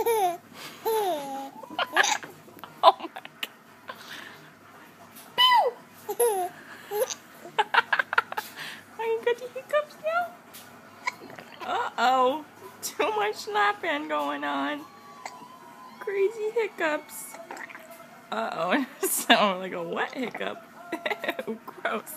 Oh my God. Pew! Are you got the hiccups now? Uh-oh. Too much slapping going on. Crazy hiccups. Uh-oh. It sounds like a wet hiccup. Ew, gross.